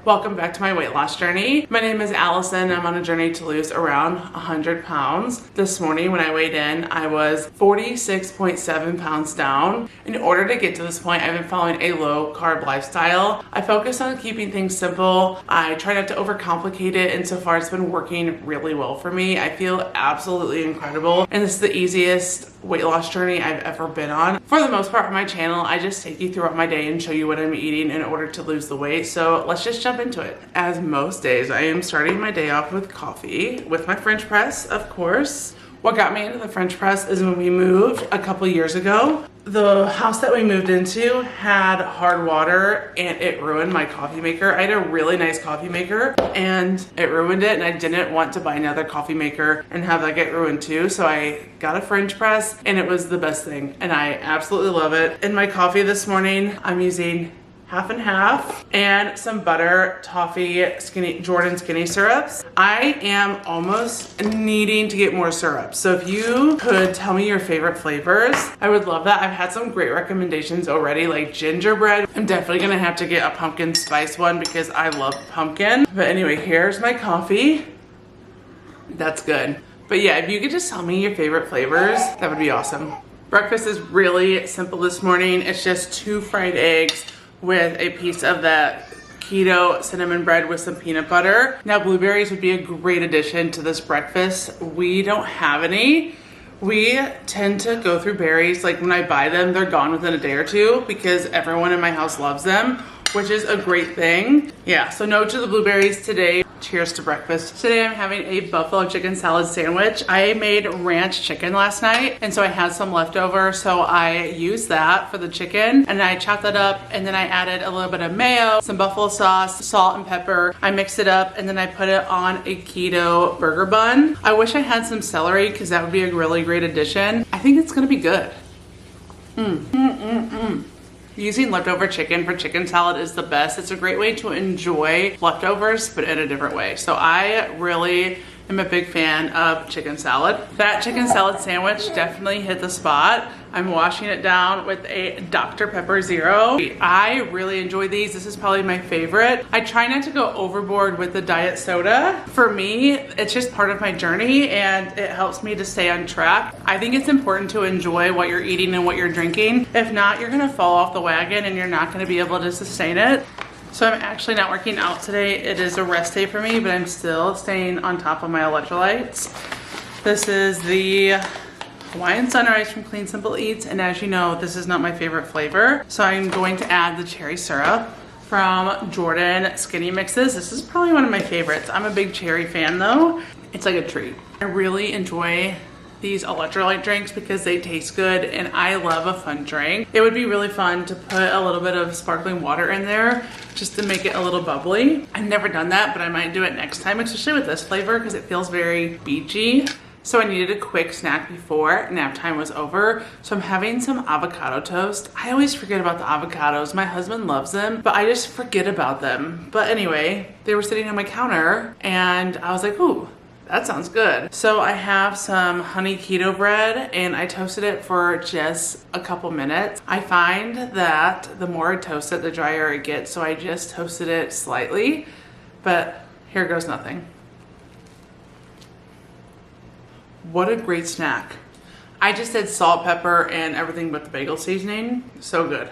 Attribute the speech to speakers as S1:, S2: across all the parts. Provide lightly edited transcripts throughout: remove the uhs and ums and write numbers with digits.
S1: Welcome back to my weight loss journey. My name is Allison. I'm on a journey to lose around 100 pounds. This morning when I weighed in, I was 46.7 pounds down. In order to get to this point, I've been following a low carb lifestyle. I focus on keeping things simple. I try not to overcomplicate it, and so far it's been working really well for me. I feel absolutely incredible, and this is the easiest weight loss journey I've ever been on. For the most part on my channel, I just take you throughout my day and show you what I'm eating in order to lose the weight. So let's just jump into it. As most days, I am starting my day off with coffee with my French press, of course. What got me into the French press is when we moved a couple years ago. The house that we moved into had hard water and it ruined my coffee maker. I had a really nice coffee maker and it ruined it, and I didn't want to buy another coffee maker and have that get ruined too. So I got a French press and it was the best thing and I absolutely love it. In my coffee this morning, I'm using half and half and some butter, toffee, Jordan skinny syrups. I am almost needing to get more syrup. So if you could tell me your favorite flavors, I would love that. I've had some great recommendations already, like gingerbread. I'm definitely gonna have to get a pumpkin spice one because I love pumpkin. But anyway, here's my coffee. That's good. But yeah, if you could just tell me your favorite flavors, that would be awesome. Breakfast is really simple this morning. It's just 2 fried eggs with a piece of that keto cinnamon bread with some peanut butter. Now blueberries would be a great addition to this breakfast. We don't have any. We tend to go through berries, like when I buy them, they're gone within a day or two because everyone in my house loves them, which is a great thing. Yeah, so no to the blueberries today. Cheers to breakfast. Today I'm having a buffalo chicken salad sandwich. I made ranch chicken last night, and so I had some leftover, so I used that for the chicken, and I chopped that up, and then I added a little bit of mayo, some buffalo sauce, salt and pepper. I mixed it up, and then I put it on a keto burger bun. I wish I had some celery because that would be a really great addition. I think it's gonna be good. Using leftover chicken for chicken salad is the best. It's a great way to enjoy leftovers, but in a different way. So I really am a big fan of chicken salad. That chicken salad sandwich definitely hit the spot. I'm washing it down with a Dr. Pepper Zero. I really enjoy these. This is probably my favorite. I try not to go overboard with the diet soda. For me, it's just part of my journey and it helps me to stay on track. I think it's important to enjoy what you're eating and what you're drinking. If not, you're gonna fall off the wagon and you're not gonna be able to sustain it. So I'm actually not working out today. It is a rest day for me, but I'm still staying on top of my electrolytes. This is the Hawaiian Sunrise from Clean Simple Eats, and as you know, this is not my favorite flavor. So I'm going to add the cherry syrup from Jordan Skinny Mixes. This is probably one of my favorites. I'm a big cherry fan though. It's like a treat. I really enjoy these electrolyte drinks because they taste good and I love a fun drink. It would be really fun to put a little bit of sparkling water in there just to make it a little bubbly. I've never done that, but I might do it next time, especially with this flavor because it feels very beachy. So I needed a quick snack before nap time was over. So I'm having some avocado toast. I always forget about the avocados. My husband loves them, but I just forget about them. But anyway, they were sitting on my counter and I was like, ooh, that sounds good. So I have some honey keto bread and I toasted it for just a couple minutes. I find that the more I toast it, the drier it gets. So I just toasted it slightly, but here goes nothing. What a great snack. I just did salt, pepper, and everything but the bagel seasoning. So good.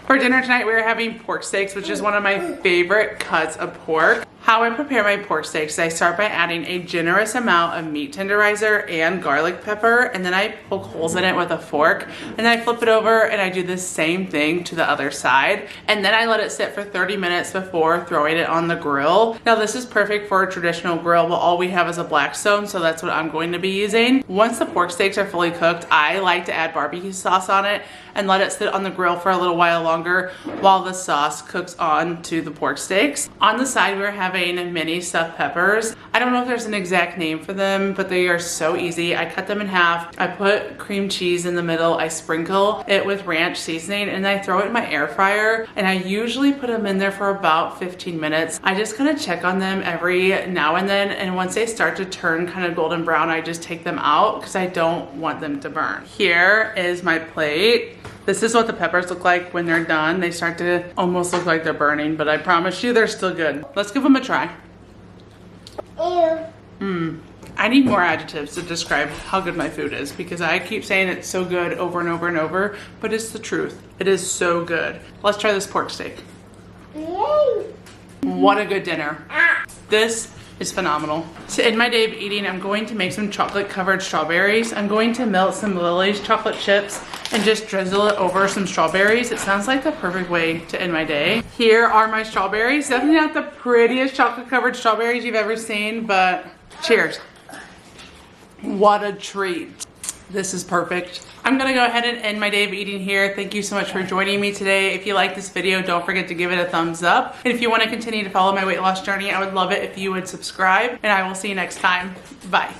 S1: For dinner tonight, we're having pork steaks, which is one of my favorite cuts of pork. How I prepare my pork steaks, I start by adding a generous amount of meat tenderizer and garlic pepper, and then I poke holes in it with a fork, and then I flip it over and I do the same thing to the other side, and then I let it sit for 30 minutes before throwing it on the grill. Now this is perfect for a traditional grill, but all we have is a Blackstone, so that's what I'm going to be using. Once the pork steaks are fully cooked, I like to add barbecue sauce on it and let it sit on the grill for a little while longer while the sauce cooks on to the pork steaks. On the side, we're having mini stuffed peppers. I don't know if there's an exact name for them, but they are so easy. I cut them in half. I put cream cheese in the middle. I sprinkle it with ranch seasoning and I throw it in my air fryer. And I usually put them in there for about 15 minutes. I just kind of check on them every now and then. And once they start to turn kind of golden brown, I just take them out because I don't want them to burn. Here is my plate. This is what the peppers look like when they're done. They start to almost look like they're burning, but I promise you they're still good. Let's give them a try.
S2: Ew.
S1: I need more adjectives to describe how good my food is because I keep saying it's so good over and over and over, but it's the truth. It is so good. Let's try this pork steak. What a good dinner. This is phenomenal. To end my day of eating, I'm going to make some chocolate covered strawberries. I'm going to melt some Lily's chocolate chips and just drizzle it over some strawberries. It sounds like the perfect way to end my day. Here are my strawberries. Definitely not the prettiest chocolate covered strawberries you've ever seen, but cheers. What a treat. This is perfect. I'm gonna go ahead and end my day of eating here. Thank you so much for joining me today. If you like this video, don't forget to give it a thumbs up. And if you wanna continue to follow my weight loss journey, I would love it if you would subscribe, and I will see you next time. Bye.